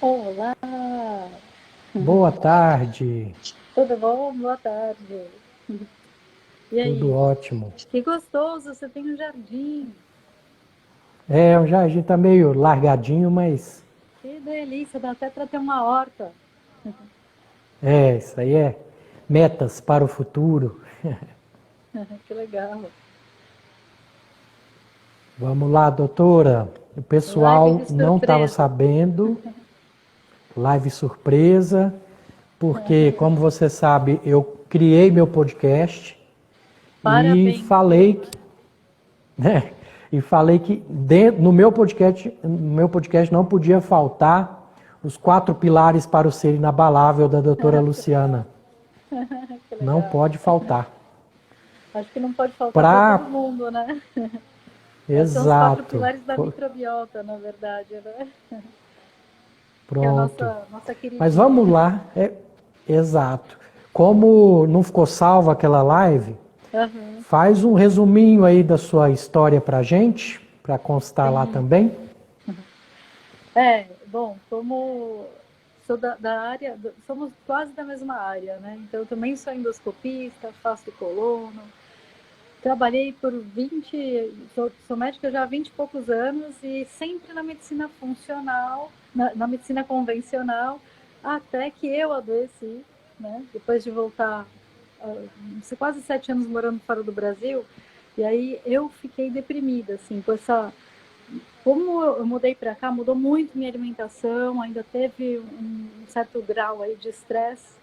Olá! Boa tarde, Tudo bom? Boa tarde. E tudo aí? ótimo. Que gostoso, você tem um jardim. A gente tá meio largadinho, mas Que delícia, dá até para ter uma horta. isso aí é metas para o futuro. Que legal. Vamos lá, doutora. O Live de pessoal não estava surpresa. sabendo, live surpresa, porque, como você sabe, eu criei meu podcast e Parabéns, falei viu? que, né, no meu podcast não podia faltar os 4 pilares para o ser inabalável da doutora Que Luciana. legal. Que Não legal. pode faltar. Acho que não pode faltar para todo Pra... mundo, né? São os quatro Exato. pilares da microbiota, na verdade, né? Que é a Pronto. nossa Mas queridinha. vamos lá. Exato. Como não ficou salva aquela live, Aham, faz um resuminho aí da sua história pra gente, para constar lá sim. também. Bom, como sou da área, somos quase da mesma área, né? Então, eu também sou endoscopista, faço colono. Trabalhei por 20, sou médica já há 20 e poucos anos e sempre na medicina funcional, na medicina convencional, até que eu adoeci, né? Depois de voltar, quase 7 anos morando fora do Brasil, e aí eu fiquei deprimida, assim, com essa como eu mudei para cá, mudou muito minha alimentação, ainda teve um certo grau aí de estresse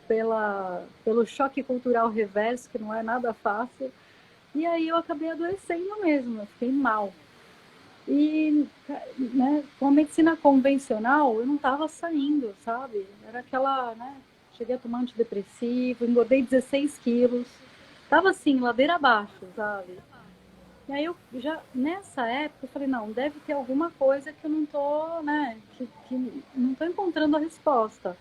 pelo choque cultural reverso, que não é nada fácil. E aí eu acabei adoecendo mesmo, eu fiquei mal. E né, com a medicina convencional, eu não estava saindo, sabe? Era aquela, né? Cheguei a tomar antidepressivo, engordei 16 quilos. Tava assim, ladeira abaixo, sabe? E aí eu já, nessa época, eu falei, não, deve ter alguma coisa que eu não tô, né, que não tô encontrando a resposta.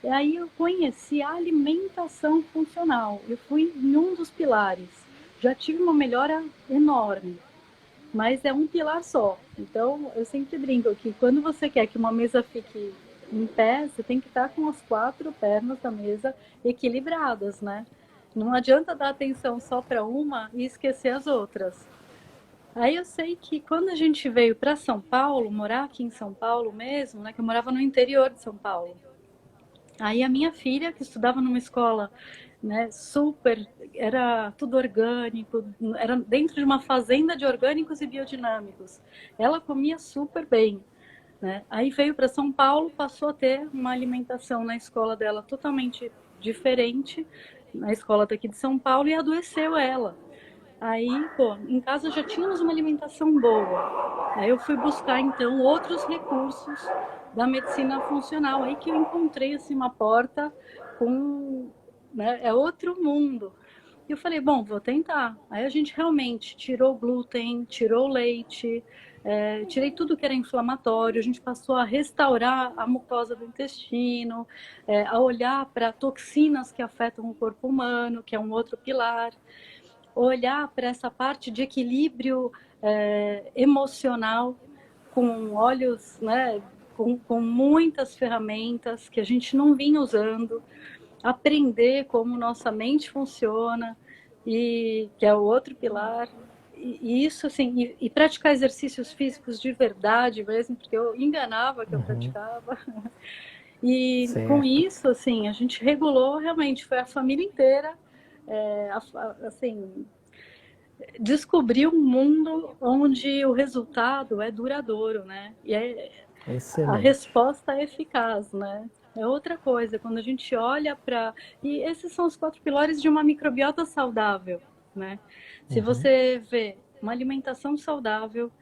E aí eu conheci a alimentação funcional. Eu fui em um dos pilares. Já tive uma melhora enorme, mas é um pilar só. Então, eu sempre brinco que quando você quer que uma mesa fique em pé, você tem que estar com as 4 pernas da mesa equilibradas, né? Não adianta dar atenção só para uma e esquecer as outras. Aí eu sei que quando a gente veio para São Paulo, morar aqui em São Paulo mesmo, né, que eu morava no interior de São Paulo. Aí a minha filha, que estudava numa escola, né, super, era tudo orgânico, era dentro de uma fazenda de orgânicos e biodinâmicos. Ela comia super bem, né? Aí veio para São Paulo, passou a ter uma alimentação na escola dela totalmente diferente, na escola daqui de São Paulo, e adoeceu ela. Aí, pô, em casa já tínhamos uma alimentação boa. Aí eu fui buscar então outros recursos da medicina funcional. Aí que eu encontrei assim uma porta com, né, é outro mundo. E eu falei, bom, vou tentar. Aí a gente realmente tirou o glúten, tirou o leite, tirei tudo que era inflamatório. A gente passou a restaurar a mucosa do intestino, a olhar para toxinas que afetam o corpo humano, que é um outro pilar, olhar para essa parte de equilíbrio emocional com olhos, né, com muitas ferramentas que a gente não vinha usando, aprender como nossa mente funciona, e que é o outro pilar. E isso, assim, e praticar exercícios físicos de verdade mesmo, porque eu enganava que eu praticava. E com Certo. isso, assim, a gente regulou realmente, foi a família inteira, assim, descobrir um mundo onde o resultado é duradouro, né? E a Excelente. resposta é eficaz, né? É outra coisa, quando a gente olha para. E esses são os 4 pilares de uma microbiota saudável, né? Se você vê uma alimentação saudável,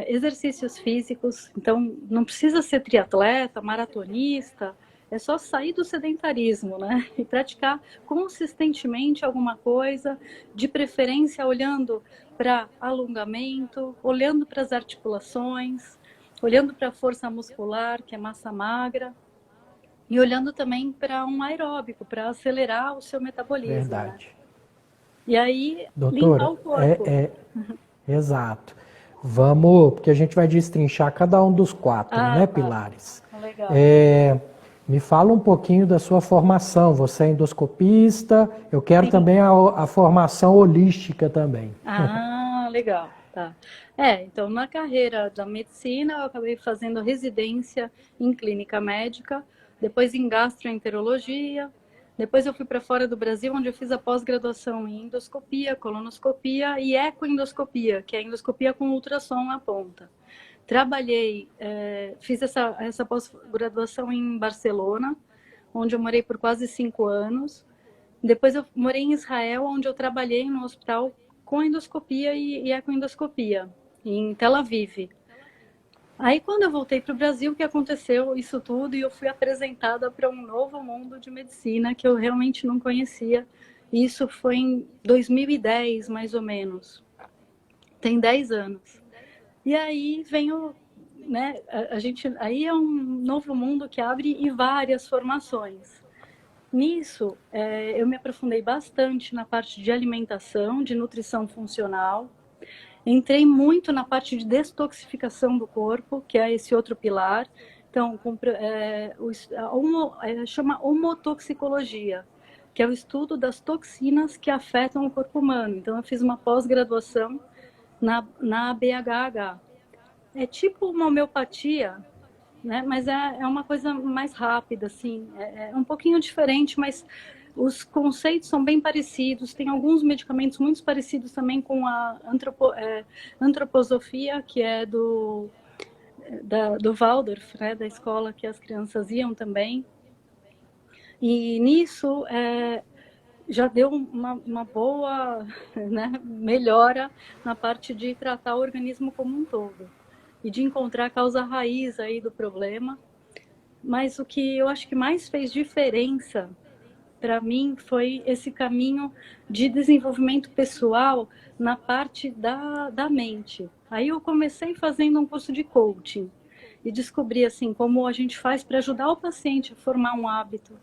exercícios físicos, então não precisa ser triatleta, maratonista, é só sair do sedentarismo, né? E praticar consistentemente alguma coisa, de preferência olhando para alongamento, olhando para as articulações, olhando para a força muscular, que é massa magra, e olhando também para um aeróbico, para acelerar o seu metabolismo, né? Verdade. E aí limpar Doutora, o corpo. exato. Vamos, porque a gente vai destrinchar cada um dos quatro, né, Tá. pilares. Legal. Me fala um pouquinho da sua formação. Você é endoscopista, eu quero Sim. também a formação holística também. Legal, tá. Então na carreira da medicina eu acabei fazendo residência em clínica médica, depois em gastroenterologia, depois eu fui para fora do Brasil, onde eu fiz a pós-graduação em endoscopia, colonoscopia e ecoendoscopia, que é endoscopia com ultrassom na ponta. Trabalhei, fiz essa pós-graduação em Barcelona, onde eu morei por quase 5 anos. Depois eu morei em Israel, onde eu trabalhei no hospital com endoscopia e ecoendoscopia, em Tel Aviv. Aí, quando eu voltei para o Brasil, que aconteceu isso tudo e eu fui apresentada para um novo mundo de medicina que eu realmente não conhecia. Isso foi em 2010, mais ou menos. Tem 10 anos. E aí venho, né? Aí é um novo mundo que abre e várias formações. Nisso, eu me aprofundei bastante na parte de alimentação, de nutrição funcional. Entrei muito na parte de detoxificação do corpo, que é esse outro pilar. Então, chama homotoxicologia, que é o estudo das toxinas que afetam o corpo humano. Então, eu fiz uma pós-graduação na BHH. É tipo uma homeopatia, né? Mas é uma coisa mais rápida, assim, é um pouquinho diferente, mas os conceitos são bem parecidos. Tem alguns medicamentos muito parecidos também com a antroposofia, que é do Waldorf, né? Da escola que as crianças iam também. E nisso já deu uma boa, né, melhora na parte de tratar o organismo como um todo e de encontrar a causa raiz aí do problema. Mas o que eu acho que mais fez diferença para mim foi esse caminho de desenvolvimento pessoal na parte da mente. Aí eu comecei fazendo um curso de coaching e descobri assim como a gente faz para ajudar o paciente a formar um hábito.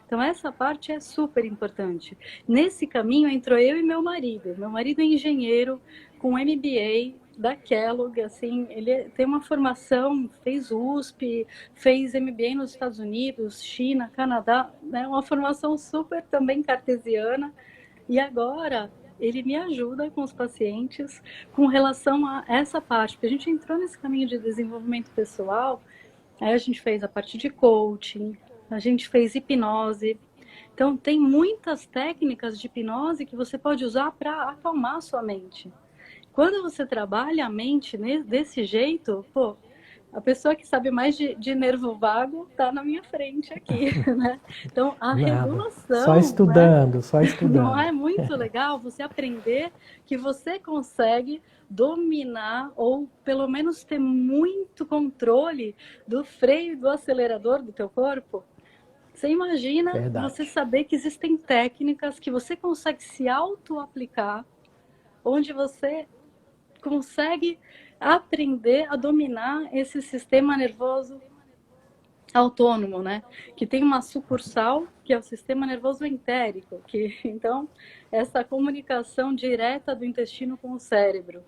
Então essa parte é super importante. Nesse caminho entrou eu e meu marido. Meu marido é engenheiro com MBA da Kellogg, assim, ele tem uma formação, fez USP, fez MBA nos Estados Unidos, China, Canadá, né? Uma formação super também cartesiana. E agora ele me ajuda com os pacientes com relação a essa parte, porque a gente entrou nesse caminho de desenvolvimento pessoal, aí a gente fez a parte de coaching, a gente fez hipnose. Então, tem muitas técnicas de hipnose que você pode usar para acalmar a sua mente. Quando você trabalha a mente desse jeito, pô, a pessoa que sabe mais de nervo vago está na minha frente aqui, né? Então, a Nada. regulação, né? Só Não estudando. é muito legal você aprender que você consegue dominar ou pelo menos ter muito controle do freio e do acelerador do teu corpo? Você imagina você Verdade. saber que existem técnicas que você consegue se auto-aplicar, onde você consegue aprender a dominar esse sistema nervoso autônomo, né? Que tem uma sucursal, que é o sistema nervoso entérico, que então essa comunicação direta do intestino com o cérebro.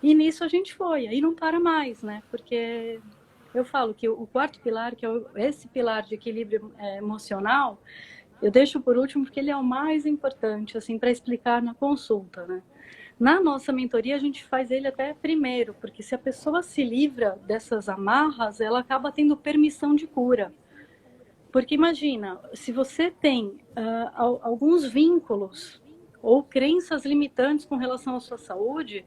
E nisso a gente foi, aí não para mais, né? Porque eu falo que o quarto pilar, que é esse pilar de equilíbrio emocional, eu deixo por último porque ele é o mais importante, assim, para explicar na consulta, né? Na nossa mentoria, a gente faz ele até primeiro, porque se a pessoa se livra dessas amarras, ela acaba tendo permissão de cura. Porque imagina, se você tem alguns vínculos ou crenças limitantes com relação à sua saúde,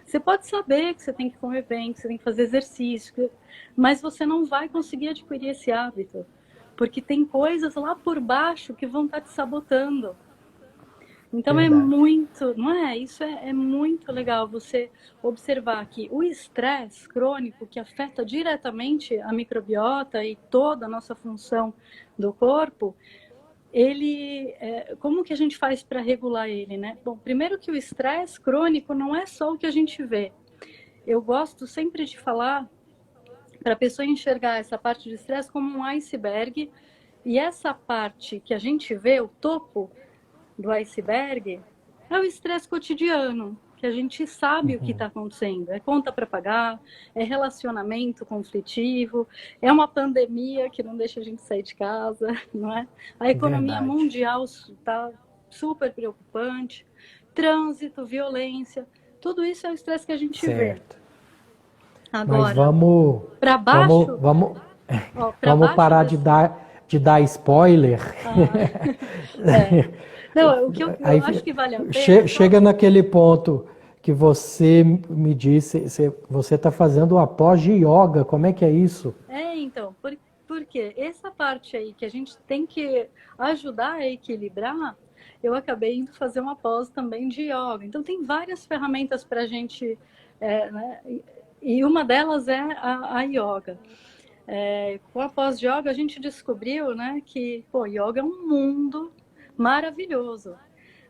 você pode saber que você tem que comer bem, que você tem que fazer exercício, mas você não vai conseguir adquirir esse hábito, porque tem coisas lá por baixo que vão estar te sabotando. Então é Verdade. muito, não é? Isso é muito legal você observar que o estresse crônico que afeta diretamente a microbiota e toda a nossa função do corpo, como que a gente faz para regular ele, né? Bom, primeiro que o estresse crônico não é só o que a gente vê. Eu gosto sempre de falar para a pessoa enxergar essa parte de estresse como um iceberg, e essa parte que a gente vê, o topo do iceberg, é o estresse cotidiano, que a gente sabe o que está acontecendo. É conta para pagar, é relacionamento conflitivo, é uma pandemia que não deixa a gente sair de casa, não é? A economia Verdade. mundial está super preocupante, trânsito, violência, tudo isso é o estresse que a gente vê. Certo. Mas Agora, vamos, para vamos, baixo, vamos, para vamos baixo parar desse... de dar spoiler. é. Não, o que eu Aí acho que vale a pena... chega naquele ponto que você me disse, você está fazendo uma pós de yoga, como é que é isso? Então, porque essa parte aí que a gente tem que ajudar a equilibrar, eu acabei indo fazer uma pós também de yoga. Então, tem várias ferramentas para a gente, né? E uma delas é a yoga. Com a pós de yoga, a gente descobriu, né, que yoga é um mundo maravilhoso.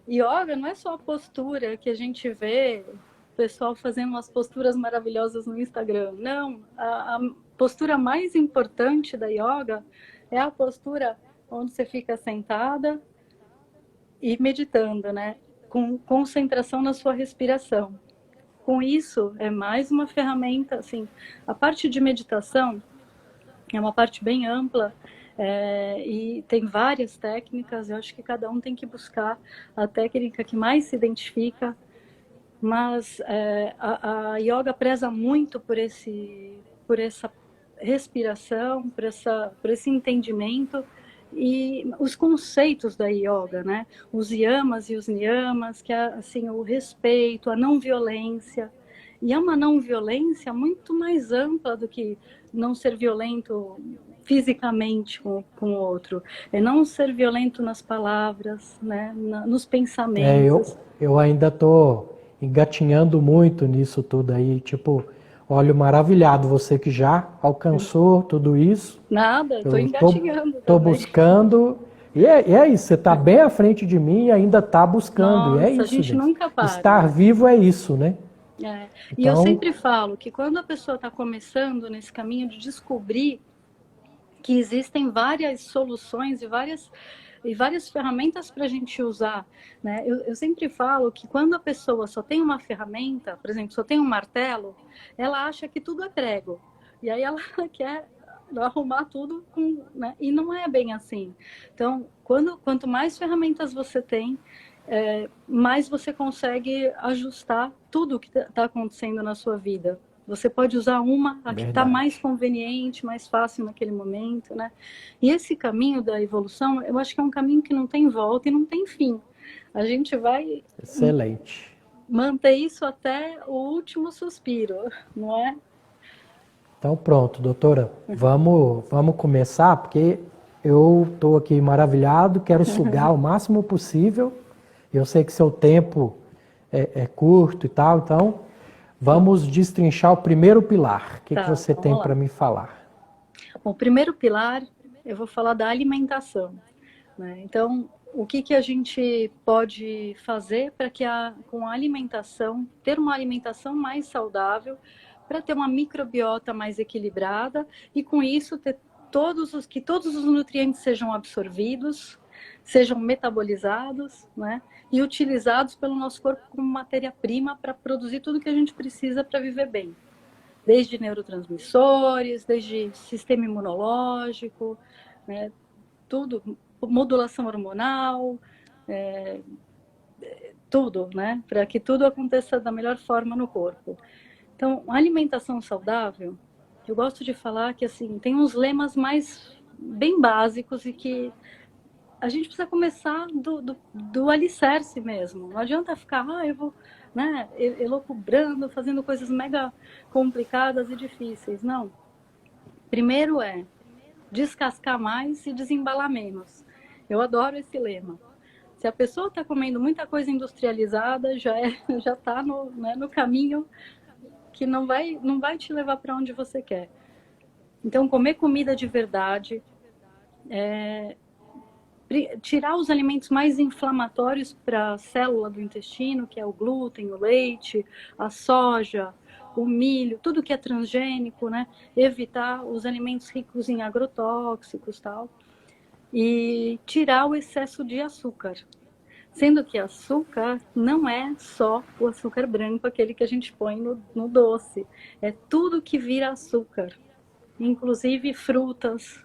Yoga não é só a postura que a gente vê o pessoal fazendo umas posturas maravilhosas no Instagram. Não, a postura mais importante da yoga é a postura onde você fica sentada e meditando, né? Com concentração na sua respiração. Com isso, é mais uma ferramenta, assim, a parte de meditação é uma parte bem ampla, e tem várias técnicas. Eu acho que cada um tem que buscar a técnica que mais se identifica, mas a yoga preza muito por essa respiração, por esse entendimento e os conceitos da yoga, né? Os yamas e os niyamas, que é assim, o respeito, a não violência. E é uma não violência muito mais ampla do que não ser violento fisicamente com o outro. É não ser violento nas palavras, né? Nos pensamentos. Eu ainda estou engatinhando muito nisso tudo aí, tipo, olho maravilhado, você que já alcançou tudo isso. Nada, estou Eu engatinhando tô também. buscando, e é isso, você está bem à frente de mim e ainda está buscando, e é Nossa, a isso, gente gente. nunca para. Estar vivo é isso, né? E eu Então, sempre falo que quando a pessoa está começando nesse caminho de descobrir que existem várias soluções e várias ferramentas para a gente usar, né? Eu sempre falo que quando a pessoa só tem uma ferramenta, por exemplo, só tem um martelo, ela acha que tudo é prego. E aí ela quer arrumar tudo né? E não é bem assim. Então, quanto mais ferramentas você tem, mais você consegue ajustar tudo o que está acontecendo na sua vida. Você pode usar a que está mais conveniente, mais fácil naquele momento, né? E esse caminho da evolução, eu acho que é um caminho que não tem volta e não tem fim. A gente vai excelente. manter isso até o último suspiro, não é? Então pronto, doutora, vamos começar, porque eu estou aqui maravilhado, quero sugar o máximo possível. Eu sei que seu tempo é curto e tal, então vamos destrinchar o primeiro pilar. O que você tem para me falar? Bom, o primeiro pilar, eu vou falar da alimentação, né? Então, o que a gente pode fazer para que com a alimentação, ter uma alimentação mais saudável, para ter uma microbiota mais equilibrada e com isso ter que todos os nutrientes sejam absorvidos, sejam metabolizados, né? E utilizados pelo nosso corpo como matéria-prima para produzir tudo que a gente precisa para viver bem. Desde neurotransmissores, desde sistema imunológico, né? Tudo, modulação hormonal, tudo, né? Para que tudo aconteça da melhor forma no corpo. Então, a alimentação saudável, eu gosto de falar que assim tem uns lemas mais bem básicos e que a gente precisa começar do alicerce mesmo. Não adianta ficar, eu vou, né, elucubrando, fazendo coisas mega complicadas e difíceis. Não. Primeiro é descascar mais e desembalar menos. Eu adoro esse lema. Se a pessoa está comendo muita coisa industrializada, já está no caminho que não vai te levar para onde você quer. Então, comer comida de verdade, tirar os alimentos mais inflamatórios para a célula do intestino, que é o glúten, o leite, a soja, o milho, tudo que é transgênico, né? Evitar os alimentos ricos em agrotóxicos, tal. E tirar o excesso de açúcar. Sendo que açúcar não é só o açúcar branco, aquele que a gente põe no doce. É tudo que vira açúcar, inclusive frutas,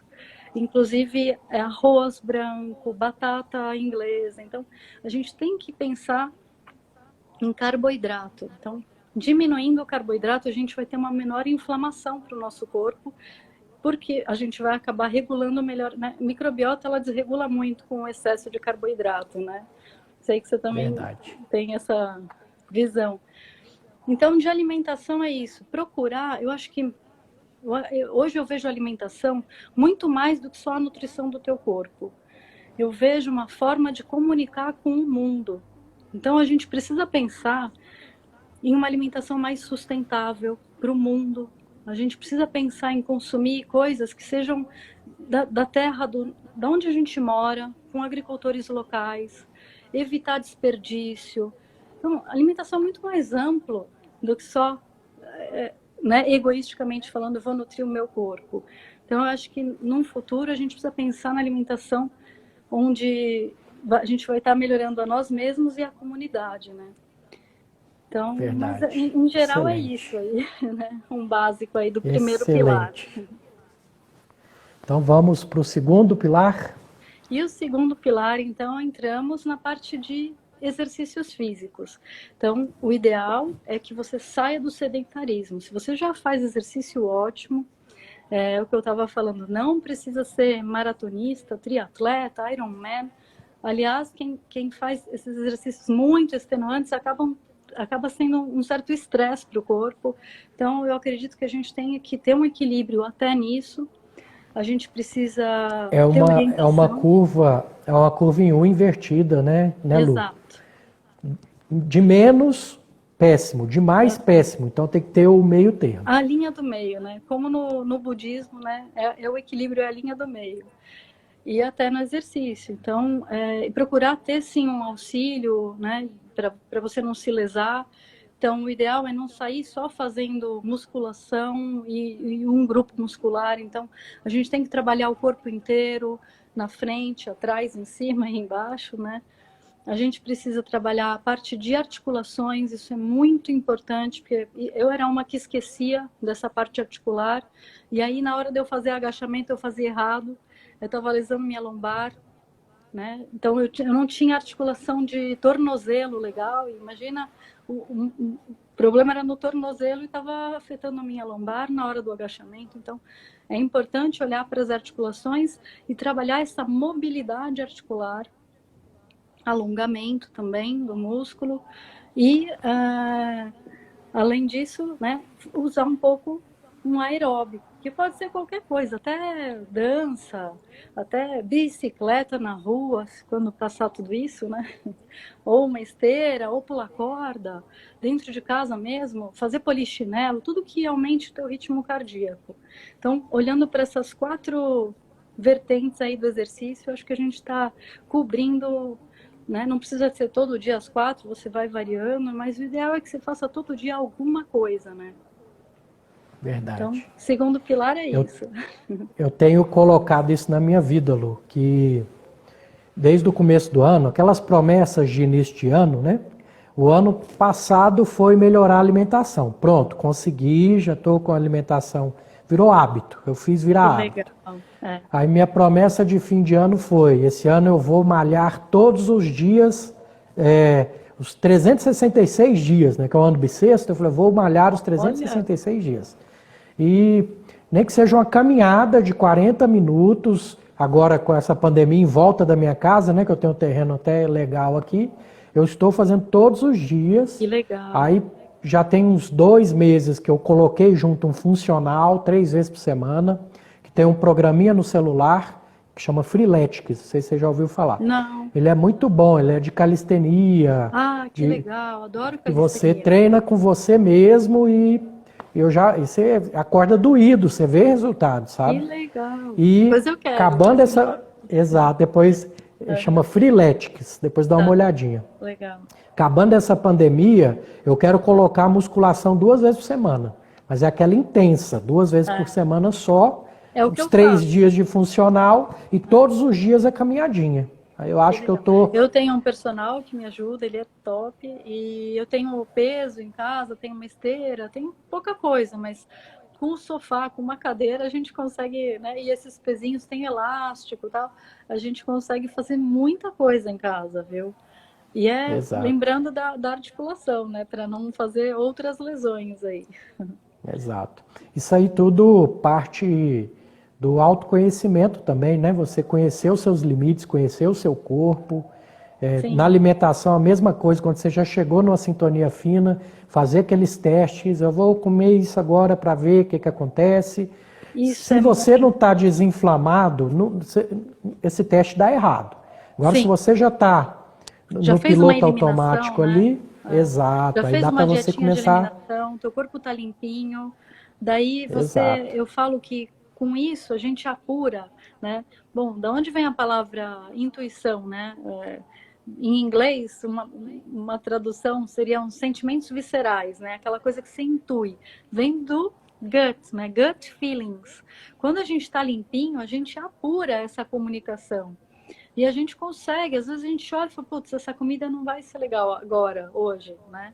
inclusive arroz branco, batata inglesa. Então, a gente tem que pensar em carboidrato. Então, diminuindo o carboidrato, a gente vai ter uma menor inflamação para o nosso corpo, porque a gente vai acabar regulando melhor, né? A microbiota, ela desregula muito com o excesso de carboidrato, né? Sei que você também tem essa visão. Então, de alimentação é isso. Procurar, eu acho que hoje eu vejo a alimentação muito mais do que só a nutrição do teu corpo. Eu vejo uma forma de comunicar com o mundo. Então, a gente precisa pensar em uma alimentação mais sustentável para o mundo. A gente precisa pensar em consumir coisas que sejam da terra, da onde a gente mora, com agricultores locais, evitar desperdício. Então, a alimentação é muito mais ampla do que só, né, egoisticamente falando, eu vou nutrir o meu corpo. Então, eu acho que num futuro a gente precisa pensar na alimentação onde a gente vai estar melhorando a nós mesmos e a comunidade, né? Então, mas, em geral é isso aí, né? Um básico aí do primeiro pilar. Então vamos para o segundo pilar. E o segundo pilar, então, entramos na parte de exercícios físicos. Então, o ideal é que você saia do sedentarismo. Se você já faz exercício, ótimo. É o que eu estava falando, não precisa ser maratonista, triatleta, Ironman. Aliás, quem faz esses exercícios muito extenuantes acaba sendo um certo estresse para o corpo. Então, eu acredito que a gente tem que ter um equilíbrio até nisso. A gente precisa ter orientação. É uma curva em U invertida, né, Lu? Exato. De menos, péssimo. De mais, péssimo. Então, tem que ter o meio termo. A linha do meio, né? Como no budismo, né? É o equilíbrio, é a linha do meio. E até no exercício. Então, procurar ter, sim, um auxílio, né? Para você não se lesar. Então, o ideal é não sair só fazendo musculação e um grupo muscular. Então, a gente tem que trabalhar o corpo inteiro, na frente, atrás, em cima e embaixo, né? A gente precisa trabalhar a parte de articulações, isso é muito importante, porque eu era uma que esquecia dessa parte articular, e aí na hora de eu fazer agachamento eu fazia errado, eu estava lesando minha lombar, né? Então eu não tinha articulação de tornozelo legal, imagina, o problema era no tornozelo e estava afetando a minha lombar na hora do agachamento. Então é importante olhar para as articulações e trabalhar essa mobilidade articular, alongamento também do músculo e além disso, né, usar um pouco um aeróbico, que pode ser qualquer coisa, até dança, até bicicleta na rua, quando passar tudo isso, né? Ou uma esteira, ou pular corda, dentro de casa mesmo, fazer polichinelo, tudo que aumente o teu ritmo cardíaco. Então, olhando para essas 4 vertentes aí do exercício, acho que a gente está cobrindo, né? Não precisa ser todo dia às 4, você vai variando, mas o ideal é que você faça todo dia alguma coisa, né? Verdade. Então, segundo pilar é isso. Eu tenho colocado isso na minha vida, Lu, que desde o começo do ano, aquelas promessas de início de ano, né? O ano passado foi melhorar a alimentação. Pronto, consegui, já estou com a alimentação, virou hábito, eu fiz virar hábito. Legal. Aí minha promessa de fim de ano foi, esse ano eu vou malhar todos os dias, os 366 dias, né, que é o ano bissexto, eu falei, vou malhar os 366 dias. E nem que seja uma caminhada de 40 minutos, agora com essa pandemia em volta da minha casa, né, que eu tenho um terreno até legal aqui, eu estou fazendo todos os dias. Que legal. Aí já tem uns 2 meses que eu coloquei junto um funcional, 3 vezes por semana, que tem um programinha no celular que chama Freeletics, não sei se você já ouviu falar. Não. Ele é muito bom, ele é de calistenia. Ah, que legal, adoro calistenia. Você treina com você mesmo e você acorda doído, você vê resultado, sabe? Que legal. E depois eu quero. Acabando essa... Exato, depois chama Freeletics, depois dá uma olhadinha. Legal. Acabando essa pandemia, eu quero colocar musculação 2 vezes por semana. Mas é aquela intensa, 2 vezes por semana só, os 3 dias de funcional e todos os dias a caminhadinha. Aí eu acho que eu tô... Eu tenho um personal que me ajuda, ele é top, e eu tenho peso em casa, tenho uma esteira, tenho pouca coisa, mas com o sofá, com uma cadeira, a gente consegue, né? E esses pezinhos têm elástico e tal, a gente consegue fazer muita coisa em casa, viu? E é Exato, lembrando da articulação, né? Para não fazer outras lesões aí. exato. Isso aí tudo parte do autoconhecimento também, né? Você conhecer os seus limites, conhecer o seu corpo. Na Sim, alimentação, a mesma coisa, quando você já chegou numa sintonia fina, fazer aqueles testes, eu vou comer isso agora para ver o que acontece. isso Se é você não muito. está desinflamado, esse teste dá errado. Agora, se Sim, você já está já no fez uma piloto eliminação, automático né? ali, É. Já exato, aí fez dá uma para você dietinha de começar. eliminação, teu corpo tá limpinho. Daí Exato. eu falo que com isso a gente apura, né? Bom, da onde vem a palavra intuição, né? Em inglês, uma tradução seria uns sentimentos viscerais, né? Aquela coisa que você intui. Vem do gut, né? Gut feelings. Quando a gente está limpinho, a gente apura essa comunicação. E a gente consegue, às vezes a gente olha e fala, putz, essa comida não vai ser legal agora, hoje, né?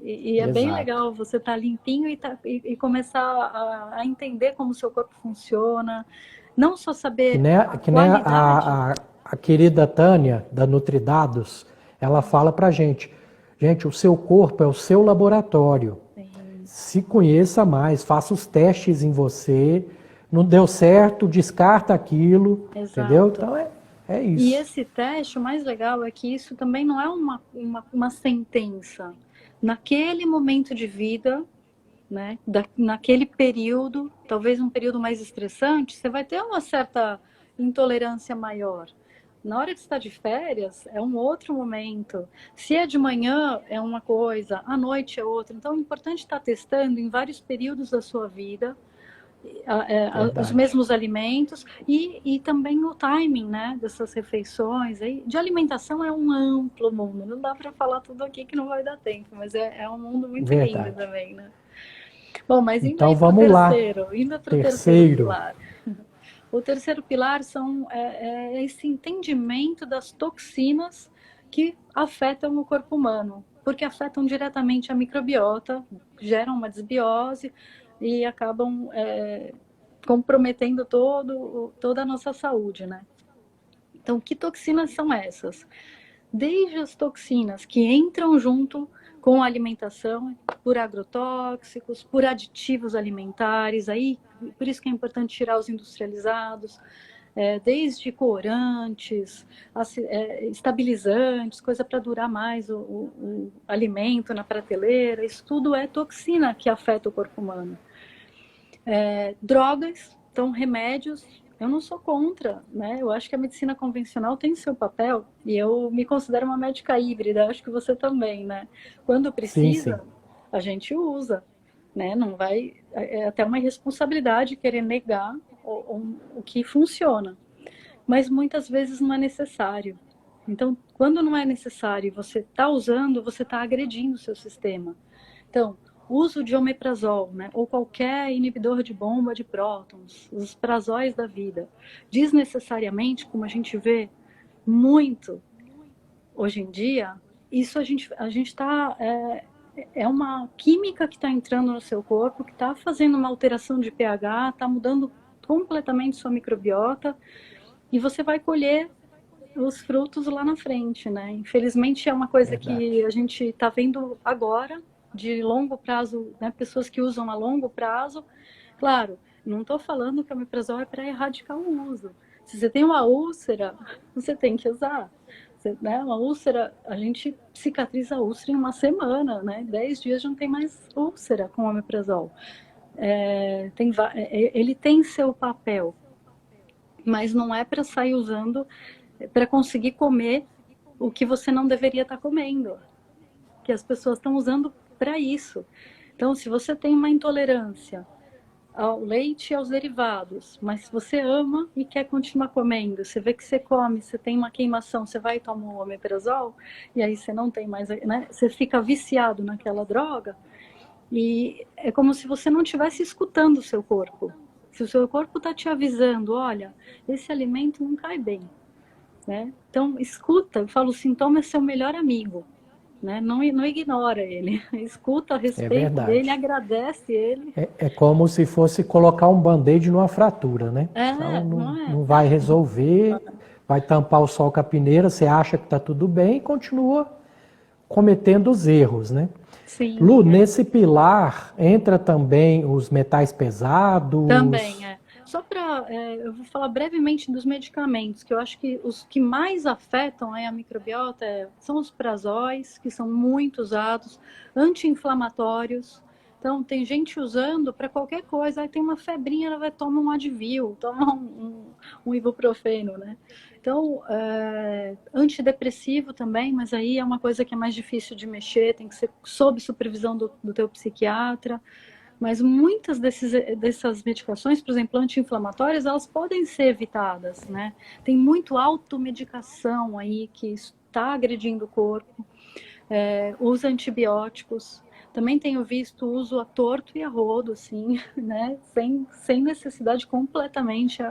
E é bem Exato. legal você estar limpinho e começar a entender como o seu corpo funciona. Não só saber a Que nem qualidade. a querida Tânia, da Nutridados, ela fala pra gente, o seu corpo é o seu laboratório. Sim, Se conheça mais, faça os testes em você. Não deu certo, descarta aquilo, entendeu? exato. Então é E isso. esse teste, o mais legal é que isso também não é uma sentença. Naquele momento de vida, né, naquele período, talvez um período mais estressante, você vai ter uma certa intolerância maior. Na hora que você está de férias, é um outro momento. Se é de manhã, é uma coisa, à noite é outra. Então, é importante estar testando em vários períodos da sua vida os Verdade. mesmos alimentos e também o timing, né, dessas refeições. Aí, de alimentação é um amplo mundo. Não dá para falar tudo aqui que não vai dar tempo, mas é um mundo muito lindo Verdade. também, né? Bom, mas Então vamos lá. indo para o terceiro Terceiro. pilar. O terceiro pilar é esse entendimento das toxinas que afetam o corpo humano, porque afetam diretamente a microbiota, geram uma desbiose e acabam comprometendo toda a nossa saúde, né? Então, que toxinas são essas? Desde as toxinas que entram junto com a alimentação, por agrotóxicos, por aditivos alimentares, aí por isso que é importante tirar os industrializados, desde corantes, estabilizantes, coisa para durar mais o alimento na prateleira, isso tudo é toxina que afeta o corpo humano. Drogas, então remédios, eu não sou contra, né? Eu acho que a medicina convencional tem seu papel e eu me considero uma médica híbrida, acho que você também, né? Quando Sim, sim. precisa, a gente usa, né? Não vai, é até uma irresponsabilidade querer negar o que funciona, mas muitas vezes não é necessário. Então, quando não é necessário e você está usando, você está agredindo o seu sistema. Então, uso de omeprazol, né, ou qualquer inibidor de bomba de prótons, os prazóis da vida, desnecessariamente, como a gente vê muito hoje em dia, isso a gente está é uma química que está entrando no seu corpo, que está fazendo uma alteração de pH, está mudando completamente sua microbiota e você vai colher os frutos lá na frente, né? Infelizmente é uma coisa que Verdade. a gente está vendo agora, de longo prazo, né? Pessoas que usam a longo prazo. Claro, não estou falando que o omeprazol é para erradicar o uso. Se você tem uma úlcera, você tem que usar. Você, né? Uma úlcera, a gente cicatriza a úlcera em uma semana, né? 10 dias não tem mais úlcera com o omeprazol. Ele tem seu papel, mas não é para sair usando para conseguir comer o que você não deveria estar comendo, que as pessoas estão usando para isso. Então, se você tem uma intolerância ao leite e aos derivados, mas se você ama e quer continuar comendo, você vê que você come, você tem uma queimação, você vai tomar um omeprazol, e aí você não tem mais, né? Você fica viciado naquela droga, e é como se você não estivesse escutando o seu corpo. Se o seu corpo está te avisando, olha, esse alimento não cai bem, né? Então, escuta, eu falo, o sintoma é seu melhor amigo, né? Não ignora ele, escuta a É respeito dele, verdade. agradece ele. É como se fosse colocar um band-aid numa fratura, né? Então É, não, não é? não vai resolver, vai tampar o sol com a peneira, você acha que está tudo bem e continua cometendo os erros, né? Sim, Lu, é. nesse pilar entra também os metais Também pesados. é. Só para, eu vou falar brevemente dos medicamentos, que eu acho que os que mais afetam a microbiota são os prazóis, que são muito usados, anti-inflamatórios. Então, tem gente usando para qualquer coisa. Aí tem uma febrinha, ela vai tomar um Advil, toma um ibuprofeno, né? Então, antidepressivo também, mas aí é uma coisa que é mais difícil de mexer, tem que ser sob supervisão do teu psiquiatra. Mas muitas dessas medicações, por exemplo, anti-inflamatórias, elas podem ser evitadas, né? Tem muito automedicação aí que está agredindo o corpo. Os antibióticos. Também tenho visto o uso a torto e a rodo, assim, né? Sem necessidade completamente.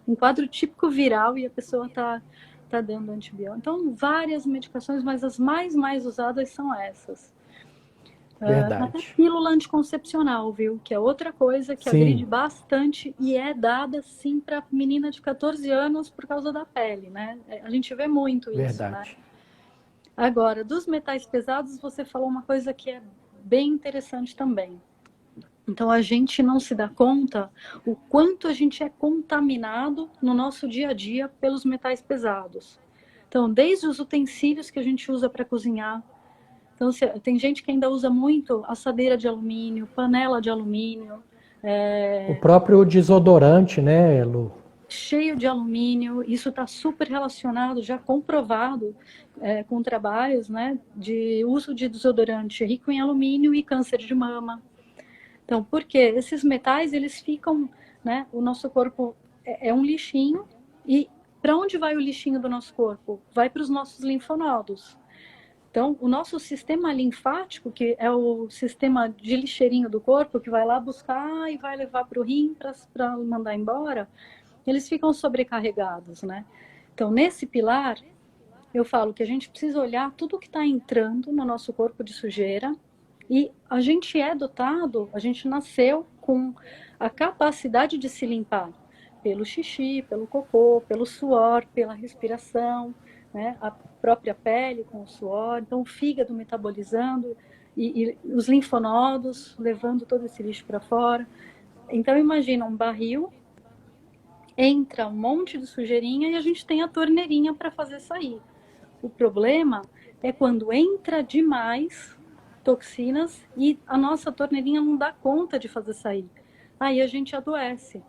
Um quadro típico viral e a pessoa tá dando antibiótico. Então, várias medicações, mas as mais usadas são essas. Até Verdade. pílula anticoncepcional, viu? Que é outra coisa que agride Sim, bastante e é dada, sim, para menina de 14 anos por causa da pele, né? A gente vê muito isso, né? verdade. Agora, dos metais pesados, você falou uma coisa que é bem interessante também. Então, a gente não se dá conta o quanto a gente é contaminado no nosso dia a dia pelos metais pesados. Então, desde os utensílios que a gente usa para cozinhar. Então, tem gente que ainda usa muito assadeira de alumínio, panela de alumínio, O próprio desodorante, né, Lu? cheio de alumínio. Isso está super relacionado, já comprovado, com trabalhos, né, de uso de desodorante rico em alumínio e câncer de mama. Então, por quê? Esses metais, eles ficam, né, o nosso corpo é um lixinho e para onde vai o lixinho do nosso corpo? Vai para os nossos linfonodos. Então, o nosso sistema linfático, que é o sistema de lixeirinho do corpo, que vai lá buscar e vai levar para o rim para mandar embora, eles ficam sobrecarregados, né? Então, nesse pilar, eu falo que a gente precisa olhar tudo que está entrando no nosso corpo de sujeira e a gente é dotado, a gente nasceu com a capacidade de se limpar pelo xixi, pelo cocô, pelo suor, pela respiração, né? A própria pele com o suor, então o fígado metabolizando e os linfonodos levando todo esse lixo para fora. Então imagina um barril, entra um monte de sujeirinha e a gente tem a torneirinha para fazer sair. O problema é quando entra demais toxinas e a nossa torneirinha não dá conta de fazer sair. Aí a gente adoece.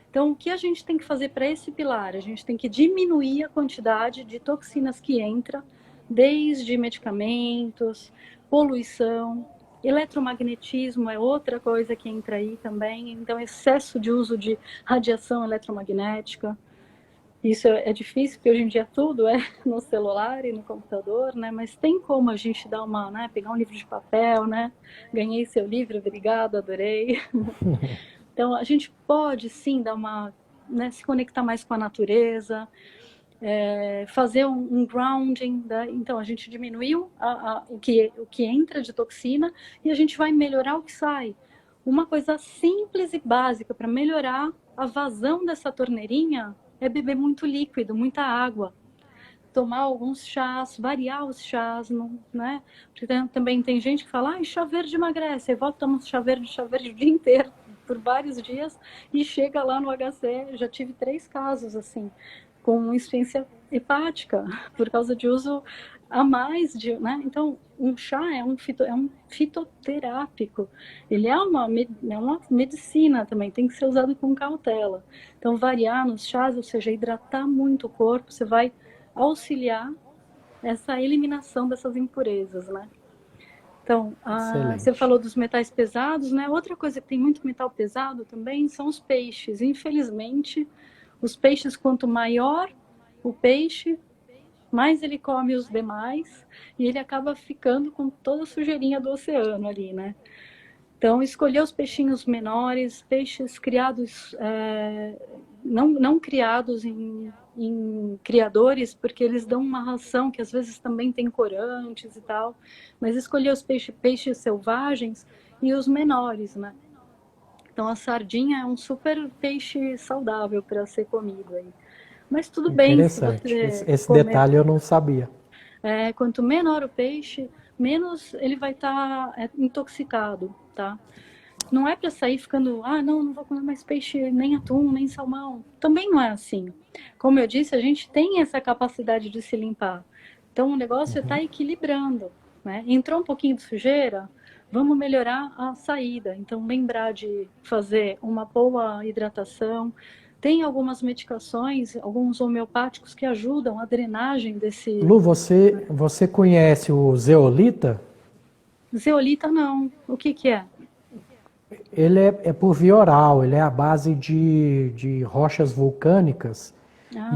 Então, o que a gente tem que fazer para esse pilar? A gente tem que diminuir a quantidade de toxinas que entra, desde medicamentos, poluição, eletromagnetismo é outra coisa que entra aí também. Então, excesso de uso de radiação eletromagnética. Isso é difícil, porque hoje em dia tudo é no celular e no computador, né? Mas tem como a gente dar uma, né? Pegar um livro de papel, né? Ganhei seu livro, obrigado, adorei. Então, a gente pode, sim, dar uma, né, se conectar mais com a natureza, fazer um grounding. Né? Então, a gente diminuiu o que entra de toxina e a gente vai melhorar o que sai. Uma coisa simples e básica para melhorar a vazão dessa torneirinha é beber muito líquido, muita água. Tomar alguns chás, variar os chás, né? Porque também tem gente que fala, chá verde emagrece. Aí volta, toma chá verde o dia inteiro, por vários dias, e chega lá no HC. Já tive 3 casos, assim, com insuficiência hepática, por causa de uso a mais de, né? Então, um chá é um fitoterápico. Ele é uma medicina também, tem que ser usado com cautela. Então, variar nos chás, ou seja, hidratar muito o corpo, você vai auxiliar essa eliminação dessas impurezas, né? Então, você Excelente. falou dos metais pesados, né? Outra coisa que tem muito metal pesado também são os peixes. Infelizmente, os peixes, quanto maior o peixe, mais ele come os demais e ele acaba ficando com toda a sujeirinha do oceano ali, né? Então, escolher os peixinhos menores, peixes criados, não criados em em criadores, porque eles dão uma ração que às vezes também tem corantes e tal, mas escolher os peixes selvagens e os menores, né? Então a sardinha é um super peixe saudável para ser comido aí. Mas tudo bem se Interessante. você Esse comer. detalhe eu não sabia. Quanto menor o peixe, menos ele vai estar intoxicado, tá? Não é para sair ficando, não vou comer mais peixe, nem atum, nem salmão. Também não é assim. Como eu disse, a gente tem essa capacidade de se limpar. Então o negócio é estar equilibrando, né? Entrou um pouquinho de sujeira, vamos melhorar a saída. Então lembrar de fazer uma boa hidratação. Tem algumas medicações, alguns homeopáticos que ajudam a drenagem desse Lu, você conhece o zeolita? zeolita, não. O que que é? Ele é por via oral, ele é a base de rochas vulcânicas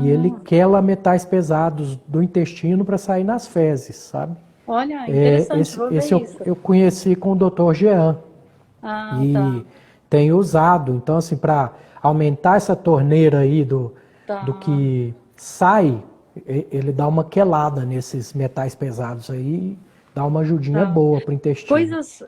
e ele Ah, quela metais pesados do intestino para sair nas fezes, sabe? olha, interessante, vou ver Esse isso. eu conheci com o Dr. Jean Ah, tá, e tenho usado. Então, assim, para aumentar essa torneira aí do tá. que sai, ele dá uma quelada nesses metais pesados aí, dá uma ajudinha Tá. boa para o intestino.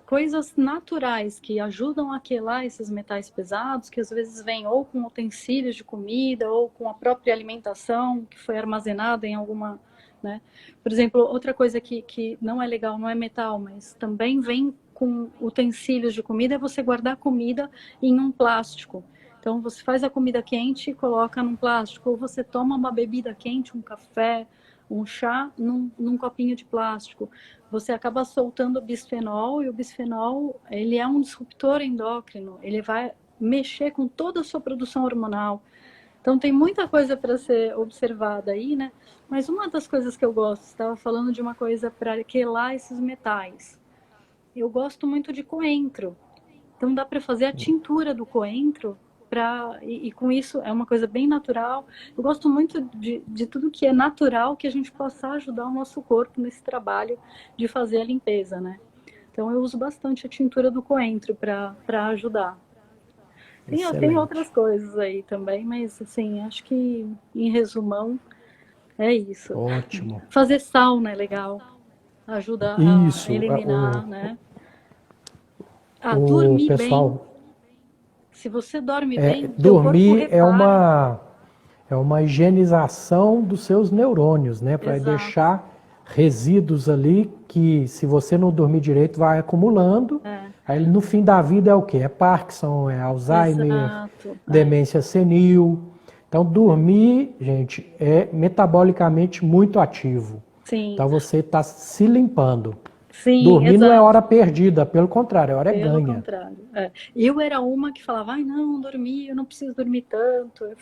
Coisas naturais que ajudam a quelar esses metais pesados, que às vezes vêm ou com utensílios de comida, ou com a própria alimentação que foi armazenada em alguma, né? Por exemplo, outra coisa que não é legal, não é metal, mas também vem com utensílios de comida, é você guardar comida em um plástico. Então, você faz a comida quente e coloca num plástico, ou você toma uma bebida quente, um café, um chá, num copinho de plástico. Você acaba soltando o bisfenol, e o bisfenol, ele é um disruptor endócrino, ele vai mexer com toda a sua produção hormonal. Então tem muita coisa para ser observada aí, né? Mas uma das coisas que eu gosto, você estava falando de uma coisa para quelar esses metais. Eu gosto muito de coentro. Então dá para fazer a tintura do coentro e com isso é uma coisa bem natural. Eu gosto muito de tudo que é natural, que a gente possa ajudar o nosso corpo nesse trabalho de fazer a limpeza, né? Então eu uso bastante a tintura do coentro para ajudar. Tem outras Excelente. coisas aí também, mas assim, acho que em resumão é isso. Ótimo. Fazer sauna é legal, ajuda a Isso, eliminar, né? o Dormir bem. pessoal, Se você dorme bem, teu corpo dormir repara. é uma higienização dos seus neurônios, né? Para Exato. deixar resíduos ali que, se você não dormir direito, vai acumulando. É, Aí no fim da vida é o quê? É Parkinson, é Alzheimer, exato. demência senil. Então, dormir, gente, é metabolicamente muito ativo. Sim, Então, você está se limpando. sim, Dormir não é exato. hora perdida, pelo contrário, é hora Pelo ganha. contrário. Eu era uma que falava, ai não, dormir, eu não preciso dormir tanto. Eu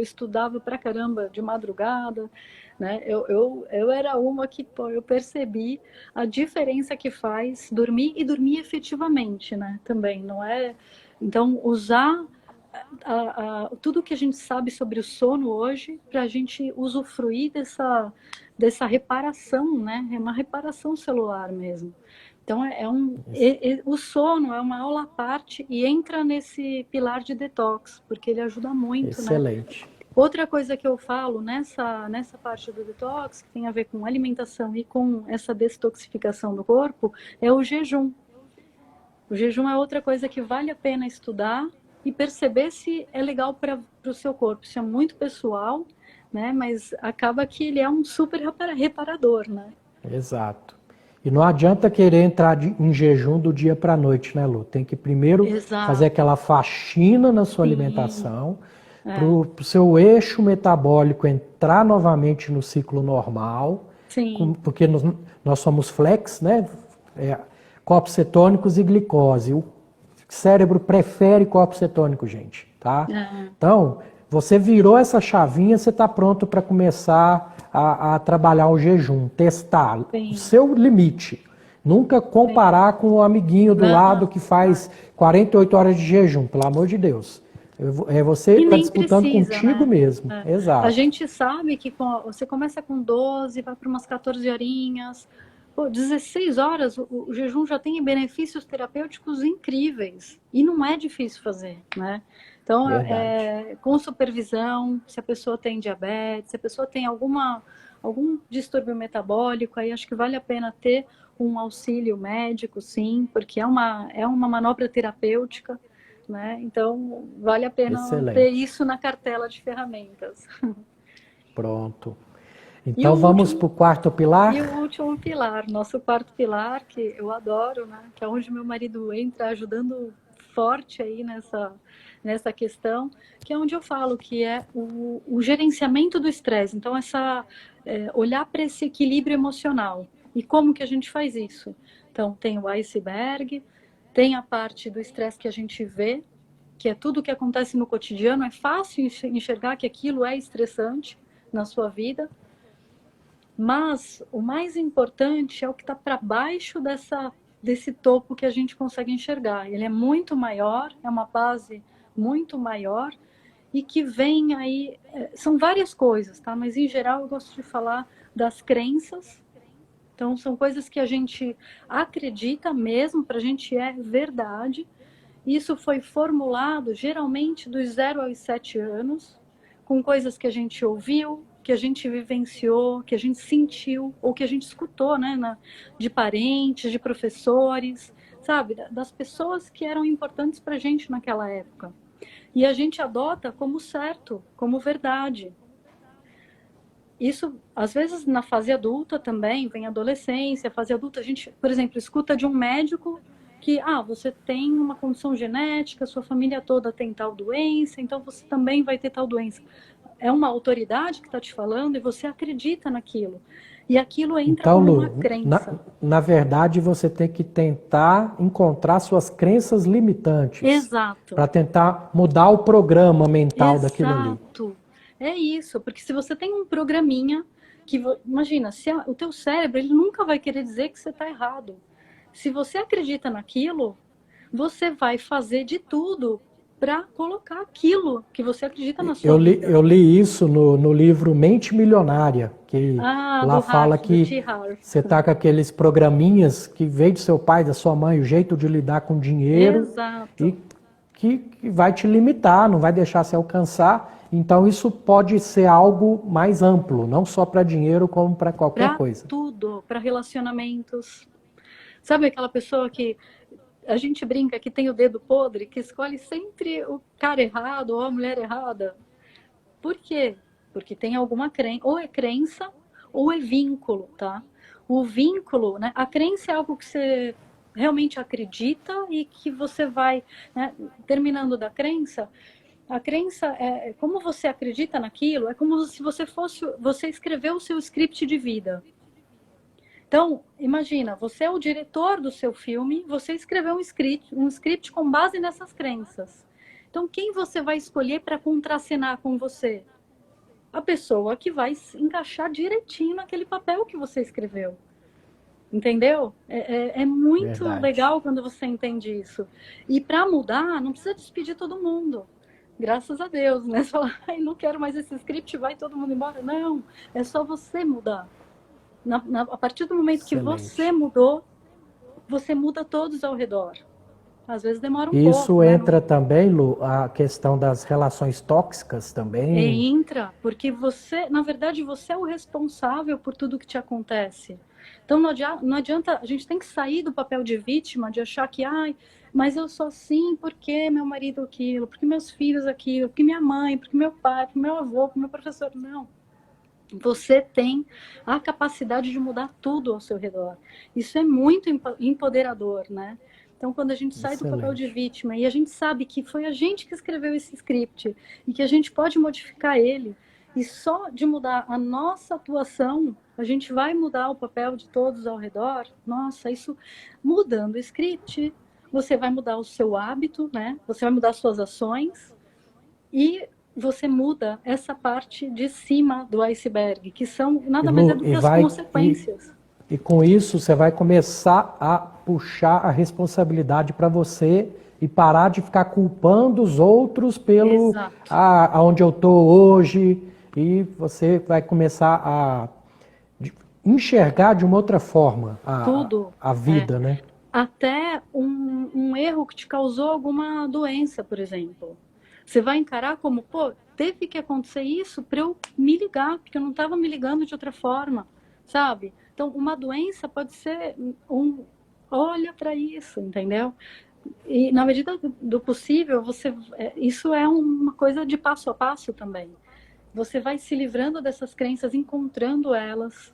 estudava pra caramba de madrugada, né? Eu era uma que, pô, eu percebi a diferença que faz dormir e dormir efetivamente, né? Também, não é? Então, usar tudo que a gente sabe sobre o sono hoje para a gente usufruir dessa reparação, né? É uma reparação celular mesmo. Então, o sono é uma aula à parte e entra nesse pilar de detox, porque ele ajuda muito, né? Excelente. Outra coisa que eu falo nessa parte do detox, que tem a ver com alimentação e com essa detoxificação do corpo, é o jejum. O jejum é outra coisa que vale a pena estudar e perceber se é legal para o seu corpo. Isso é muito pessoal, né? Mas acaba que ele é um super reparador, né? Exato. E não adianta querer entrar em jejum do dia para a noite, né, Lu? Tem que primeiro fazer Exato. aquela faxina na sua Sim. alimentação, para É. o seu eixo metabólico entrar novamente no ciclo normal, Sim. porque nós somos flex, né? Corpos cetônicos e glicose. O cérebro prefere corpo cetônico, gente, tá? É. Então, você virou essa chavinha, você está pronto para começar a trabalhar o jejum, testar o Sim. seu limite. Nunca Sim. comparar com o amiguinho do lado Não. que faz 48 horas de jejum, pelo amor de Deus. Você E está nem disputando precisa, contigo né? mesmo. A Exato. gente sabe que você começa com 12, vai para umas 14 horinhas. Pô, 16 horas, o jejum já tem benefícios terapêuticos incríveis. E não é difícil fazer, né? Então, Verdade. com supervisão, se a pessoa tem diabetes, se a pessoa tem algum distúrbio metabólico, aí acho que vale a pena ter um auxílio médico, sim, porque é uma manobra terapêutica, né? Então, vale a pena ter Excelente. isso na cartela de ferramentas. Pronto. E o Então vamos para último, o quarto e o pilar? último pilar, nosso quarto pilar, que eu adoro, né? Que é onde meu marido entra ajudando forte aí nessa questão, que é onde eu falo que é o gerenciamento do estresse. Então, olhar para esse equilíbrio emocional. E como que a gente faz isso? Então, tem o iceberg, tem a parte do estresse que a gente vê, que é tudo que acontece no cotidiano. É fácil enxergar que aquilo é estressante na sua vida, mas o mais importante é o que está para baixo desse topo que a gente consegue enxergar. Ele é muito maior, é uma base muito maior e que vem aí. São várias coisas, tá? Mas em geral eu gosto de falar das crenças. Então, são coisas que a gente acredita mesmo, para a gente é verdade. Isso foi formulado geralmente dos 0 aos 7 anos, com coisas que a gente ouviu, que a gente vivenciou, que a gente sentiu, ou que a gente escutou, né, de parentes, de professores, sabe, das pessoas que eram importantes para a gente naquela época. E a gente adota como certo, como verdade. Isso, às vezes, na fase adulta também, vem adolescência, fase adulta, a gente, por exemplo, escuta de um médico que, você tem uma condição genética, sua família toda tem tal doença, então você também vai ter tal doença. É uma autoridade que está te falando e você acredita naquilo. E aquilo entra Então, como uma Lu, crença. na verdade, você tem que tentar encontrar suas crenças limitantes Exato. para tentar mudar o programa mental daquilo ali. Exato. É isso, porque se você tem um programinha que, imagina, o teu cérebro, ele nunca vai querer dizer que você está errado. Se você acredita naquilo, você vai fazer de tudo para colocar aquilo que você acredita na sua vida. Eu li isso no livro Mente Milionária, que lá Do fala Harv, do que T. Harv. você tá com aqueles programinhas que veio do seu pai, da sua mãe, o jeito de lidar com dinheiro e Exato. que vai te limitar, não vai deixar você alcançar. Então isso pode ser algo mais amplo, não só para dinheiro, como para qualquer Para coisa. tudo, para relacionamentos. Sabe aquela pessoa que a gente brinca que tem o dedo podre, que escolhe sempre o cara errado ou a mulher errada? Por quê? Porque tem alguma crença, ou é crença ou é vínculo, tá? O vínculo, né? A crença é algo que você realmente acredita e que você vai, né? Terminando da crença, a crença é como você acredita naquilo, é como se você escreveu o seu script de vida. Então, imagina, você é o diretor do seu filme, você escreveu um script com base nessas crenças. Então, quem você vai escolher para contracenar com você? A pessoa que vai encaixar direitinho naquele papel que você escreveu. Entendeu? É muito Verdade. legal quando você entende isso. E para mudar, não precisa despedir todo mundo. Graças a Deus, né? Você fala, ai, não quero mais esse script, vai todo mundo embora. Não, é só você mudar. A partir do momento que você Excelente. mudou, você muda todos ao redor. Às vezes demora um pouco, Isso né? entra também, Lu, a questão das relações tóxicas também. Entra, porque você, na verdade, você é o responsável por tudo que te acontece. Então não adianta, a gente tem que sair do papel de vítima, de achar que, ai, mas eu sou assim porque meu marido aquilo, porque meus filhos aquilo, porque minha mãe, porque meu pai, porque meu avô, porque meu professor. Não. Você tem a capacidade de mudar tudo ao seu redor. Isso é muito empoderador, né? Então, quando a gente sai do papel de Excelente. vítima e a gente sabe que foi a gente que escreveu esse script e que a gente pode modificar ele, e só de mudar a nossa atuação, a gente vai mudar o papel de todos ao redor. Nossa, isso mudando o script, você vai mudar o seu hábito, né? Você vai mudar suas ações e você muda essa parte de cima do iceberg, que são E, nada mais é Lu, do que as consequências. e com isso você vai começar a puxar a responsabilidade para você e parar de ficar culpando os outros pelo Exato. aonde eu estou hoje. E você vai começar a enxergar de uma outra forma Tudo. a vida, né? Até um erro que te causou alguma doença, por exemplo. Você vai encarar como, pô, teve que acontecer isso para eu me ligar, porque eu não estava me ligando de outra forma, sabe? Então, uma doença pode ser olha para isso, entendeu? E na medida do possível, isso é uma coisa de passo a passo também. Você vai se livrando dessas crenças, encontrando elas,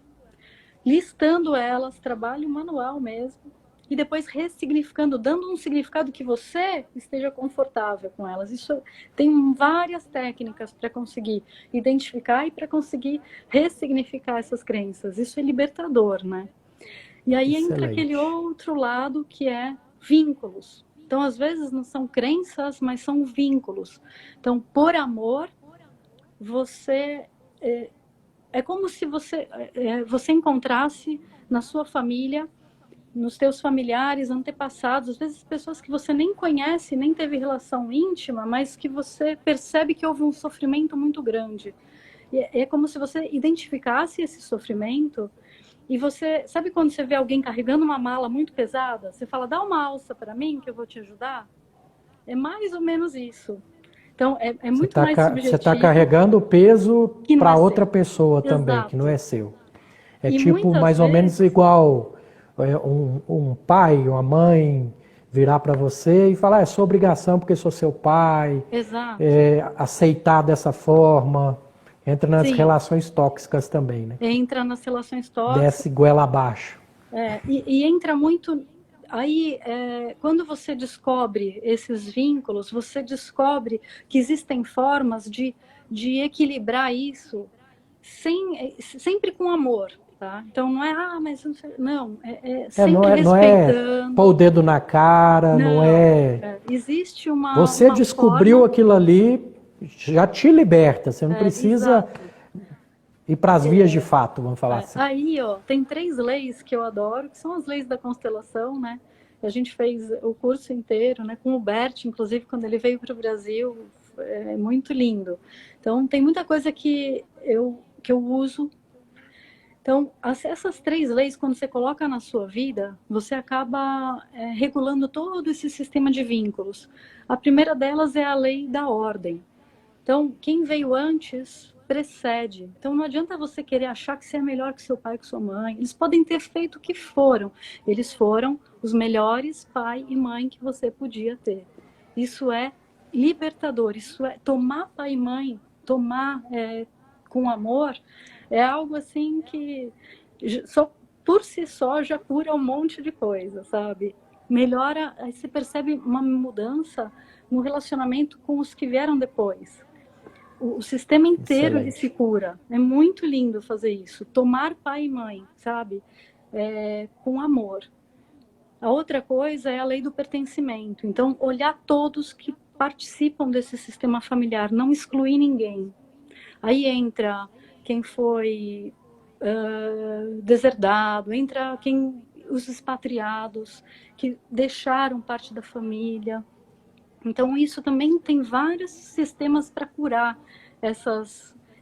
listando elas, trabalho manual mesmo, e depois ressignificando, dando um significado que você esteja confortável com elas. Isso tem várias técnicas para conseguir identificar e para conseguir ressignificar essas crenças. Isso é libertador, né? E aí entra aquele Excelente. outro lado que é vínculos. Então, às vezes não são crenças, mas são vínculos. Então, por amor, você é como se você encontrasse na sua família, nos teus familiares, antepassados, às vezes pessoas que você nem conhece, nem teve relação íntima, mas que você percebe que houve um sofrimento muito grande. E é como se você identificasse esse sofrimento e você, sabe quando você vê alguém carregando uma mala muito pesada? Você fala, dá uma alça para mim que eu vou te ajudar? É mais ou menos isso. Então, é muito mais Você tá subjetivo carregando o peso que não é para outra seu. pessoa também, que não Exato. é seu. É E tipo muitas mais ou menos vezes, igual um pai, uma mãe virar para você e falar, é sua obrigação porque sou seu pai, exato. aceitar dessa forma. Entra nas Sim, relações tóxicas também, né? entra nas relações tóxicas. Desce goela abaixo. E entra muito. Aí, quando você descobre esses vínculos, você descobre que existem formas de equilibrar isso sempre com amor, tá? Então não é, mas não, sei, não sempre Não é pôr o respeitando. dedo na cara, não Não, é. existe Você uma descobriu forma, aquilo ali, já te liberta. Você não precisa exato. ir para as vias de fato, vamos falar assim. Aí, ó, tem 3 leis que eu adoro, que são as leis da constelação, né? A gente fez o curso inteiro, né? Com o Bert, inclusive, quando ele veio para o Brasil, é muito lindo. Então, tem muita coisa que eu uso. Então, essas 3 leis, quando você coloca na sua vida, você acaba regulando todo esse sistema de vínculos. A primeira delas é a lei da ordem. Então, quem veio antes precede. Então, não adianta você querer achar que você é melhor que seu pai, que sua mãe. Eles podem ter feito o que foram. Eles foram os melhores pai e mãe que você podia ter. Isso é libertador. Isso é tomar pai e mãe, tomar com amor, é algo assim que só por si só já cura um monte de coisa, sabe? Melhora, aí você percebe uma mudança no relacionamento com os que vieram depois. O sistema inteiro ele se Excelente. cura. É muito lindo fazer isso. Tomar pai e mãe, sabe? Com amor. A outra coisa é a lei do pertencimento. Então, olhar todos que participam desse sistema familiar, não excluir ninguém. Aí entra quem foi deserdado, entra os expatriados que deixaram parte da família. Então, isso também tem vários sistemas para curar